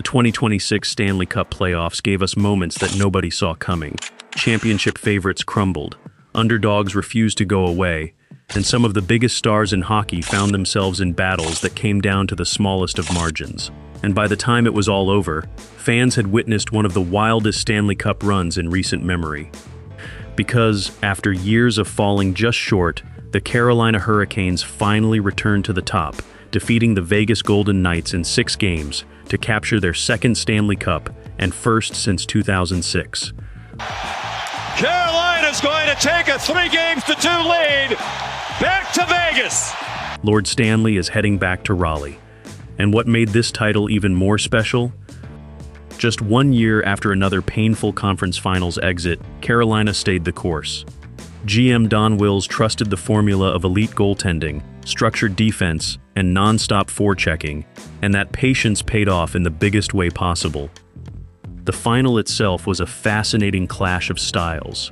2026 Stanley Cup Playoffs gave us moments that nobody saw coming. Championship favorites crumbled, underdogs refused to go away, and some of the biggest stars in hockey found themselves in battles that came down to the smallest of margins. And by the time it was all over, fans had witnessed one of the wildest Stanley Cup runs in recent memory. Because, after years of falling just short, the Carolina Hurricanes finally returned to the top, defeating the Vegas Golden Knights in 6 games to capture their second Stanley Cup and first since 2006. Carolina's going to take a 3-2 lead back to Vegas. Lord Stanley is heading back to Raleigh. And what made this title even more special? Just 1 year after another painful conference finals exit, Carolina stayed the course. GM Don Wills trusted the formula of elite goaltending, structured defense, and non-stop forechecking, and that patience paid off in the biggest way possible. The final itself was a fascinating clash of styles.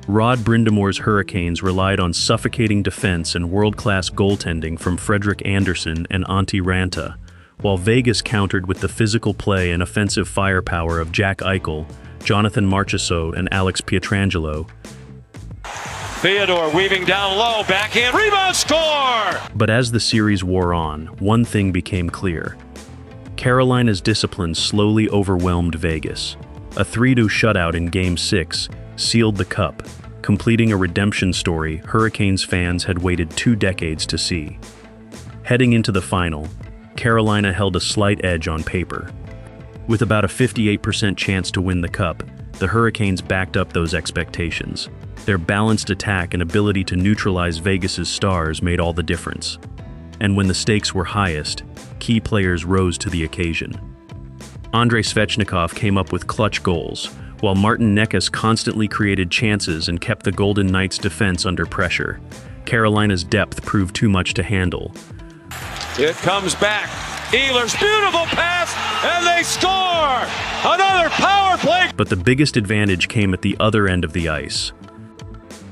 Rod Brindamore's Hurricanes relied on suffocating defense and world-class goaltending from Frederik Andersen and Antti Ranta, while Vegas countered with the physical play and offensive firepower of Jack Eichel, Jonathan Marchessault, and Alex Pietrangelo. Theodore weaving down low, backhand, rebound, score! But as the series wore on, one thing became clear. Carolina's discipline slowly overwhelmed Vegas. A 3-2 shutout in Game 6 sealed the cup, completing a redemption story Hurricanes fans had waited 2 decades to see. Heading into the final, Carolina held a slight edge on paper. With about a 58% chance to win the cup, the Hurricanes backed up those expectations. Their balanced attack and ability to neutralize Vegas's stars made all the difference. And when the stakes were highest, key players rose to the occasion. Andrei Svechnikov came up with clutch goals, while Martin Necas constantly created chances and kept the Golden Knights' defense under pressure. Carolina's depth proved too much to handle. It comes back. Ehlers, beautiful pass, and they score! Another power play! But the biggest advantage came at the other end of the ice.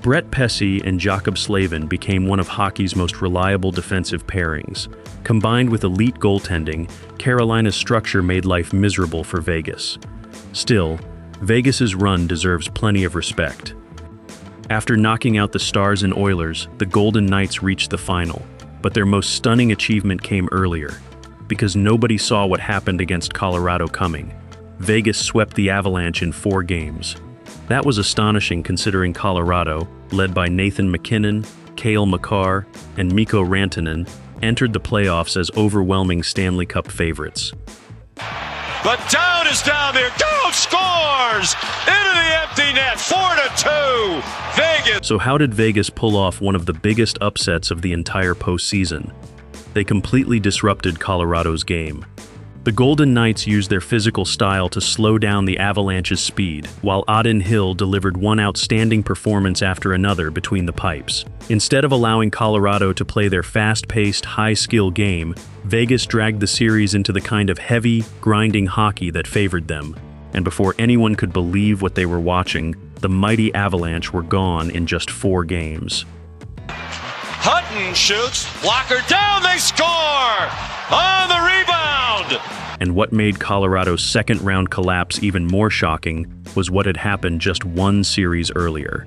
Brett Pesce and Jakob Slavin became one of hockey's most reliable defensive pairings. Combined with elite goaltending, Carolina's structure made life miserable for Vegas. Still, Vegas's run deserves plenty of respect. After knocking out the Stars and Oilers, the Golden Knights reached the final. But their most stunning achievement came earlier, because nobody saw what happened against Colorado coming. Vegas swept the Avalanche in 4 games. That was astonishing considering Colorado, led by Nathan MacKinnon, Cale Makar, and Mikko Rantanen, entered the playoffs as overwhelming Stanley Cup favorites. But down is down there, Down scores! Into the empty net, 4-2, Vegas! So how did Vegas pull off one of the biggest upsets of the entire postseason? They completely disrupted Colorado's game. The Golden Knights used their physical style to slow down the Avalanche's speed, while Adin Hill delivered one outstanding performance after another between the pipes. Instead of allowing Colorado to play their fast-paced, high-skill game, Vegas dragged the series into the kind of heavy, grinding hockey that favored them. And before anyone could believe what they were watching, the mighty Avalanche were gone in just 4 games. Hutton shoots, blocker down, they score! On the rebound! And what made Colorado's second-round collapse even more shocking was what had happened just 1 series earlier.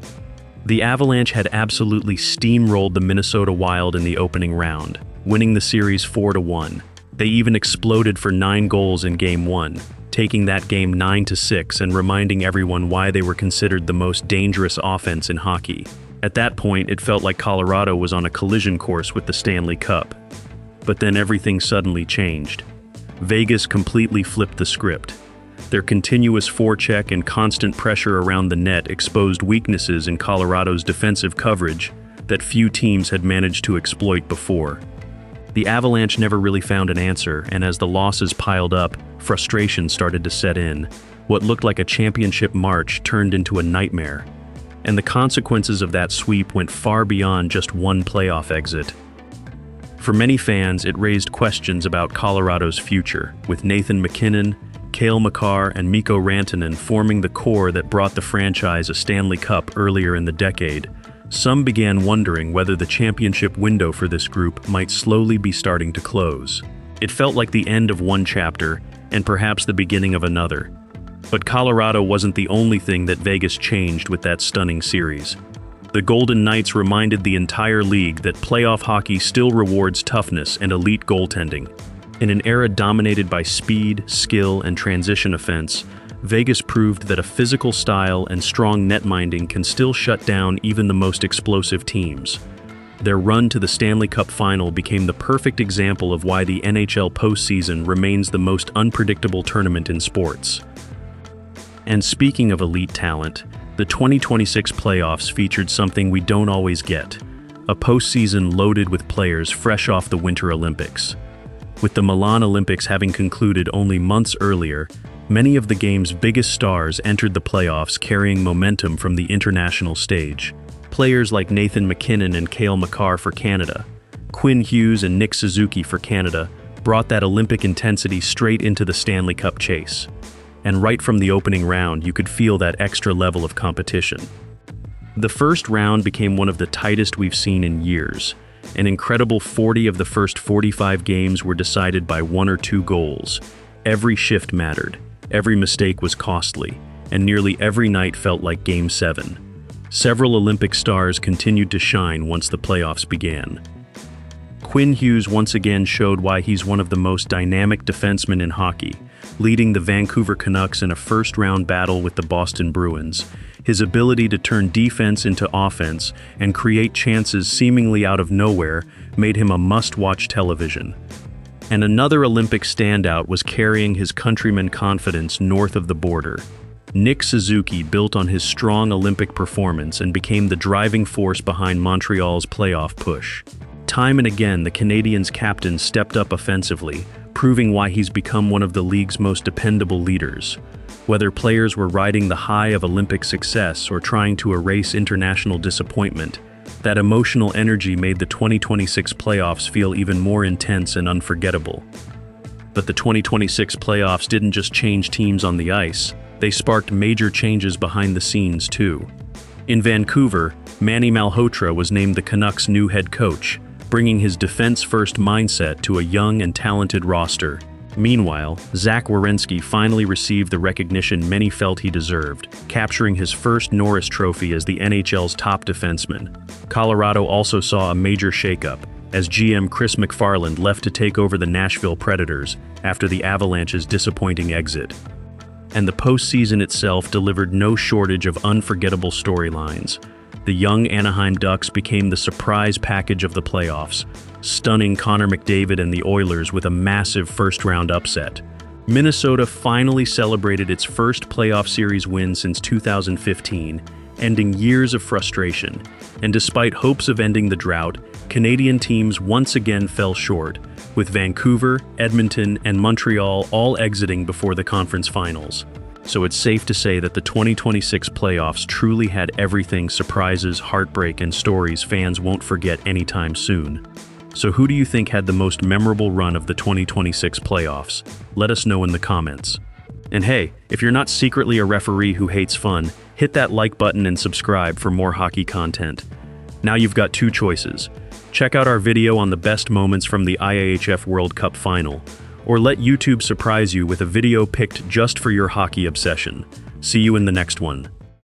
The Avalanche had absolutely steamrolled the Minnesota Wild in the opening round, winning the series 4-1. They even exploded for 9 goals in Game 1, taking that game 9-6 and reminding everyone why they were considered the most dangerous offense in hockey. At that point, it felt like Colorado was on a collision course with the Stanley Cup. But then everything suddenly changed. Vegas completely flipped the script. Their continuous forecheck and constant pressure around the net exposed weaknesses in Colorado's defensive coverage that few teams had managed to exploit before. The Avalanche never really found an answer, and as the losses piled up, frustration started to set in. What looked like a championship march turned into a nightmare. And the consequences of that sweep went far beyond just one playoff exit. For many fans, it raised questions about Colorado's future, with Nathan MacKinnon, Cale Makar, and Mikko Rantanen forming the core that brought the franchise a Stanley Cup earlier in the decade. Some began wondering whether the championship window for this group might slowly be starting to close. It felt like the end of one chapter and perhaps the beginning of another. But Colorado wasn't the only thing that Vegas changed with that stunning series. The Golden Knights reminded the entire league that playoff hockey still rewards toughness and elite goaltending. In an era dominated by speed, skill, and transition offense, Vegas proved that a physical style and strong net-minding can still shut down even the most explosive teams. Their run to the Stanley Cup Final became the perfect example of why the NHL postseason remains the most unpredictable tournament in sports. And speaking of elite talent, the 2026 playoffs featured something we don't always get: a postseason loaded with players fresh off the Winter Olympics. With the Milan Olympics having concluded only months earlier, many of the game's biggest stars entered the playoffs carrying momentum from the international stage. Players like Nathan MacKinnon and Cale Makar for Canada, Quinn Hughes and Nick Suzuki for Canada brought that Olympic intensity straight into the Stanley Cup chase. And right from the opening round, you could feel that extra level of competition. The first round became one of the tightest we've seen in years. An incredible 40 of the first 45 games were decided by 1 or 2 goals. Every shift mattered, every mistake was costly, and nearly every night felt like Game 7. Several Olympic stars continued to shine once the playoffs began. Quinn Hughes once again showed why he's one of the most dynamic defensemen in hockey, leading the Vancouver Canucks in a first-round battle with the Boston Bruins. His ability to turn defense into offense and create chances seemingly out of nowhere made him a must-watch television. And another Olympic standout was carrying his countrymen confidence north of the border. Nick Suzuki built on his strong Olympic performance and became the driving force behind Montreal's playoff push. Time and again, the Canadiens' captain stepped up offensively, proving why he's become one of the league's most dependable leaders. Whether players were riding the high of Olympic success or trying to erase international disappointment, that emotional energy made the 2026 playoffs feel even more intense and unforgettable. But the 2026 playoffs didn't just change teams on the ice, they sparked major changes behind the scenes too. In Vancouver, Manny Malhotra was named the Canucks' new head coach, bringing his defense-first mindset to a young and talented roster. Meanwhile, Zach Werenski finally received the recognition many felt he deserved, capturing his first Norris Trophy as the NHL's top defenseman. Colorado also saw a major shakeup, as GM Chris McFarland left to take over the Nashville Predators after the Avalanche's disappointing exit. And the postseason itself delivered no shortage of unforgettable storylines. The young Anaheim Ducks became the surprise package of the playoffs, stunning Connor McDavid and the Oilers with a massive first-round upset. Minnesota finally celebrated its first playoff series win since 2015, ending years of frustration. And despite hopes of ending the drought, Canadian teams once again fell short, with Vancouver, Edmonton, and Montreal all exiting before the conference finals. So it's safe to say that the 2026 playoffs truly had everything: surprises, heartbreak, and stories fans won't forget anytime soon. So who do you think had the most memorable run of the 2026 playoffs? Let us know in the comments. And hey, if you're not secretly a referee who hates fun, hit that like button and subscribe for more hockey content. Now you've got 2 choices. Check out our video on the best moments from the IIHF World Cup Final, or let YouTube surprise you with a video picked just for your hockey obsession. See you in the next one.